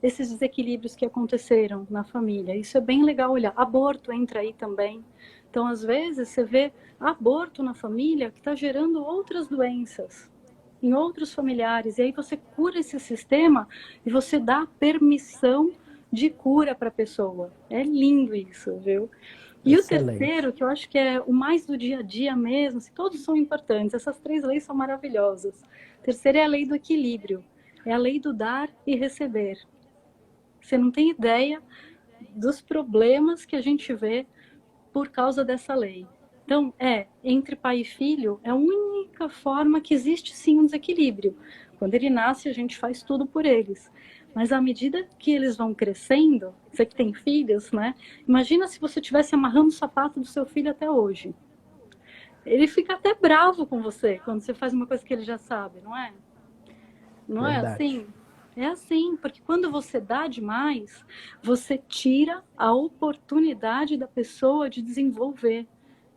esses desequilíbrios que aconteceram na família. Isso é bem legal olhar. Aborto entra aí também. Então, às vezes, você vê aborto na família que está gerando outras doenças em outros familiares. E aí você cura esse sistema e você dá permissão de cura para a pessoa. É lindo isso, viu? E o Excelente. terceiro, que eu acho que é o mais do dia a dia mesmo, assim, todos são importantes, essas 3 leis são maravilhosas. O terceiro é a lei do equilíbrio, é a lei do dar e receber. Você não tem ideia dos problemas que a gente vê por causa dessa lei. Então, entre pai e filho, é a única forma que existe sim um desequilíbrio. Quando ele nasce, a gente faz tudo por eles. Mas à medida que eles vão crescendo, você que tem filhos, né? Imagina se você estivesse amarrando o sapato do seu filho até hoje. Ele fica até bravo com você quando você faz uma coisa que ele já sabe, não é? Não é Verdade. assim? É assim, porque quando você dá demais, você tira a oportunidade da pessoa de desenvolver,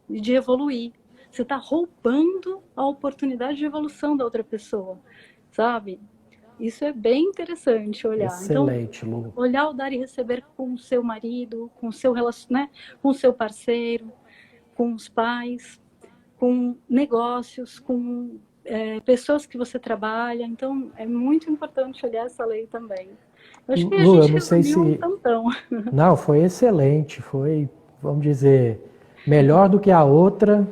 de evoluir. Você está roubando a oportunidade de evolução da outra pessoa, sabe? Isso é bem interessante olhar. Então, Excelente, Lu. olhar o dar e receber com o seu marido, com o seu né? Com o seu parceiro, com os pais, com negócios, com pessoas que você trabalha. Então, é muito importante olhar essa lei também. Eu acho que a Lu, eu gente não sei resumiu um se... tantão. Não, foi excelente, foi, vamos dizer, melhor do que a outra,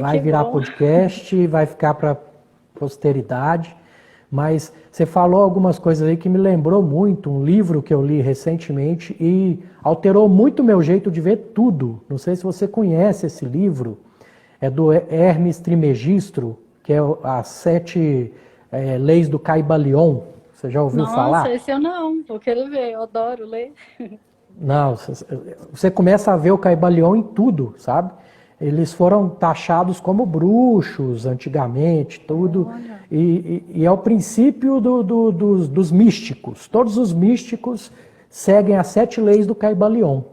vai Que virar bom. podcast, vai ficar para posteridade, mas você falou algumas coisas aí que me lembrou muito, um livro que eu li recentemente e alterou muito o meu jeito de ver tudo. Não sei se você conhece esse livro, é do Hermes Trismegisto, que é as 7 leis do Caibalion. Você já ouviu Nossa, falar? esse eu não. Vou querer ver. Eu adoro ler. Não, você começa a ver o Caibalion em tudo, sabe? Eles foram taxados como bruxos antigamente, tudo, Olha. e é o princípio dos místicos. Todos os místicos seguem as 7 leis do Caibalion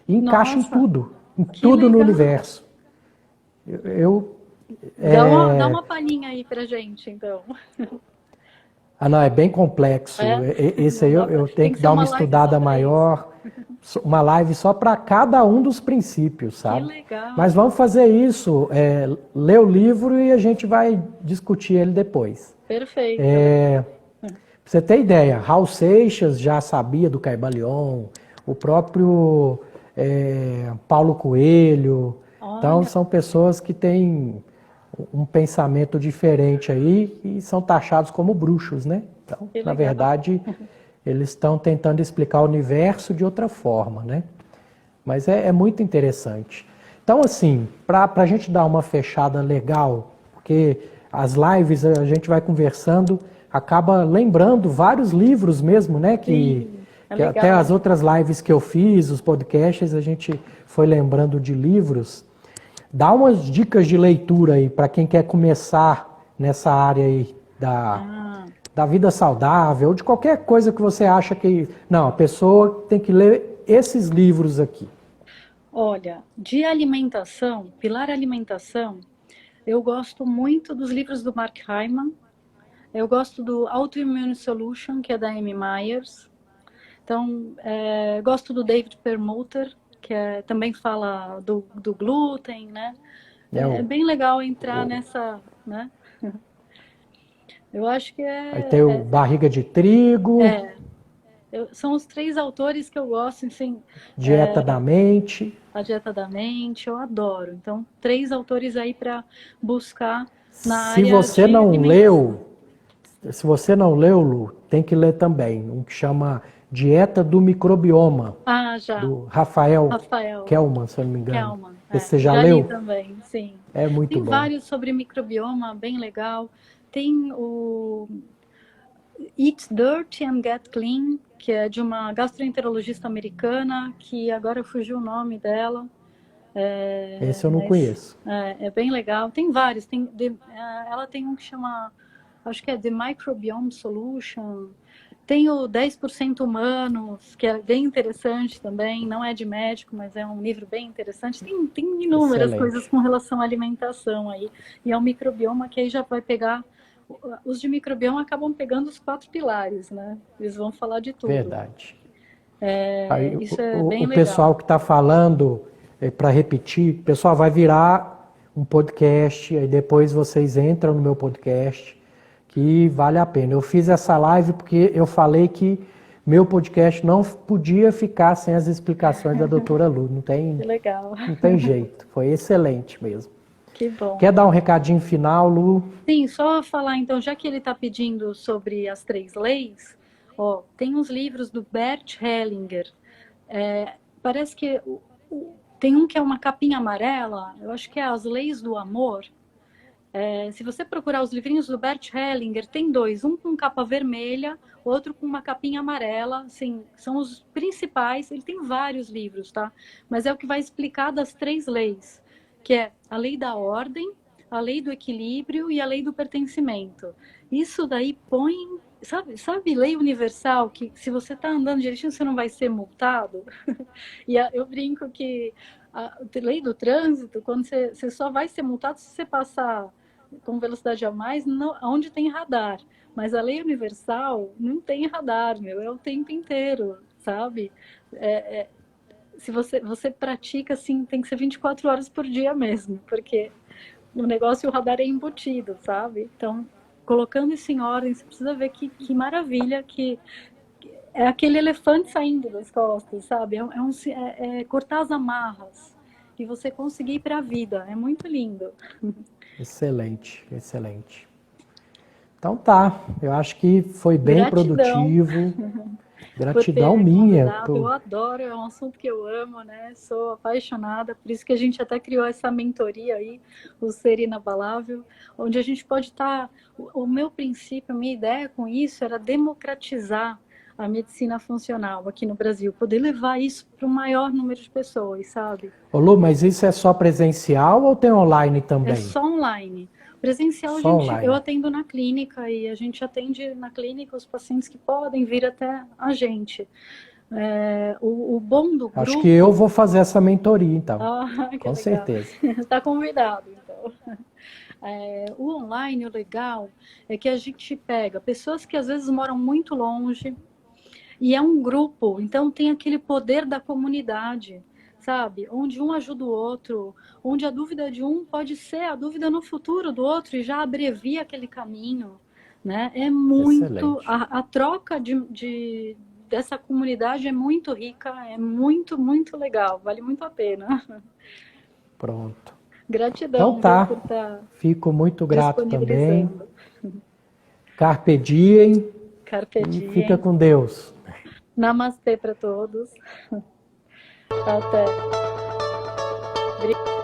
e encaixam Nossa, em que tudo no legal. universo. Eu, Dá é, uma palhinha aí pra gente, então. não, é bem complexo. É? Esse Não aí dá pra... eu tenho Tem que que ser dar uma uma live só estudada pra isso. maior, uma live só para cada um dos princípios, Que sabe? Mas legal. vamos fazer isso, ler o livro e a gente vai discutir ele depois. Perfeito. Pra você ter ideia, Raul Seixas já sabia do Caibalion, o próprio Paulo Coelho. Então, Olha, são pessoas que têm um pensamento diferente aí e são taxados como bruxos, né? Então, que na legal. verdade, eles estão tentando explicar o universo de outra forma, né? Mas é muito interessante. Então, assim, para a gente dar uma fechada legal, porque as lives a gente vai conversando, acaba lembrando vários livros mesmo, né? Sim, é Que até legal. as outras lives que eu fiz, os podcasts, a gente foi lembrando de livros. Dá umas dicas de leitura aí para quem quer começar nessa área aí Ah, da vida saudável, ou de qualquer coisa que você acha que. Não, a pessoa tem que ler esses livros aqui. olha, de alimentação, pilar alimentação, eu gosto muito dos livros do Mark Hyman. Eu gosto do Autoimmune Solution, que é da Amy Myers. Então, gosto do David Perlmutter, que também fala do glúten, né? É É bem legal entrar nessa, né? Eu acho que aí tem o Barriga de Trigo, são os três autores que eu gosto, assim, Dieta da Mente. A Dieta da Mente, eu adoro. Então, três autores aí para buscar na Se área você de não alimentação. leu, se você não leu, Lu, tem que ler também. Um que chama Dieta do Microbioma, Ah, já. do Rafael Rafael Kelman, se eu não me engano. Kelman. Esse você já Já li leu? também, sim. É muito Tem bom. vários sobre microbioma, bem legal. Tem o Eat Dirt and Get Clean, que é de uma gastroenterologista americana, que agora fugiu o nome dela. Esse eu não Mas conheço. é bem legal. Tem vários. Ela tem um que chama, acho que é The Microbiome Solution. Tem o 10% Humanos, que é bem interessante também. Não é de médico, mas é um livro bem interessante. Tem inúmeras coisas Excelente. com relação à alimentação aí. E é um microbioma que aí já vai pegar. Os de microbioma acabam pegando os 4 pilares, né? Eles vão falar de tudo. Verdade. Aí, Isso é bem o legal. pessoal que está falando, para repetir, o pessoal vai virar um podcast, aí depois vocês entram no meu podcast, que vale a pena. Eu fiz essa live porque eu falei que meu podcast não podia ficar sem as explicações da doutora Lu. Que legal. Não tem jeito. Foi excelente mesmo. Que bom. Quer dar um recadinho final, Lu? Sim, só falar então, já que ele está pedindo sobre as 3 leis, ó, tem uns livros do Bert Hellinger. Parece que tem um que é uma capinha amarela, eu acho que é As Leis do Amor. Se você procurar os livrinhos do Bert Hellinger, tem dois, um com capa vermelha, outro com uma capinha amarela, assim, são os principais. Ele tem vários livros, tá? Mas é o que vai explicar das 3 leis, que é a lei da ordem, a lei do equilíbrio e a lei do pertencimento. Isso daí põe, sabe lei universal, que se você está andando direitinho, você não vai ser multado? Eu brinco que a lei do trânsito, quando você só vai ser multado se você passar com velocidade a mais, onde tem radar. Mas a lei universal não tem radar, meu, é o tempo inteiro, sabe? Se você pratica, assim, tem que ser 24 horas por dia mesmo, porque o negócio, o radar é embutido, sabe? Então, colocando isso em ordem, você precisa ver que maravilha que é aquele elefante saindo das costas, sabe? É cortar as amarras e você conseguir ir para a vida. É muito lindo. Excelente, excelente. Então tá, eu acho que foi bem Gratidão produtivo. por Gratidão ter minha. convidado. Eu adoro, é um assunto que eu amo, né? Sou apaixonada, por isso que a gente até criou essa mentoria aí, o Ser Inabalável, onde a gente pode estar. O meu princípio, a minha ideia com isso era democratizar a medicina funcional aqui no Brasil, poder levar isso para o maior número de pessoas, sabe? Ô Lu, mas isso é só presencial ou tem online É também? só online. Presencial, Só eu online. atendo na clínica e a gente atende na clínica os pacientes que podem vir até a gente. O bom do Acho que grupo. eu vou fazer essa mentoria, então. Que Com legal. certeza. Está convidado, então. O online, o legal é que a gente pega pessoas que às vezes moram muito longe e é um grupo, então tem aquele poder da comunidade, sabe? Onde um ajuda o outro, onde a dúvida de um pode ser a dúvida no futuro do outro e já abrevia aquele caminho, né? É muito Excelente. a troca dessa comunidade é muito rica, é muito, muito legal, vale muito a pena. Pronto. Então Gratidão, viu, tá. por estar Fico muito grato também. disponibilizando. Carpe diem Carpe e fica diem. com Deus. Namastê para todos. Até. Obrigada.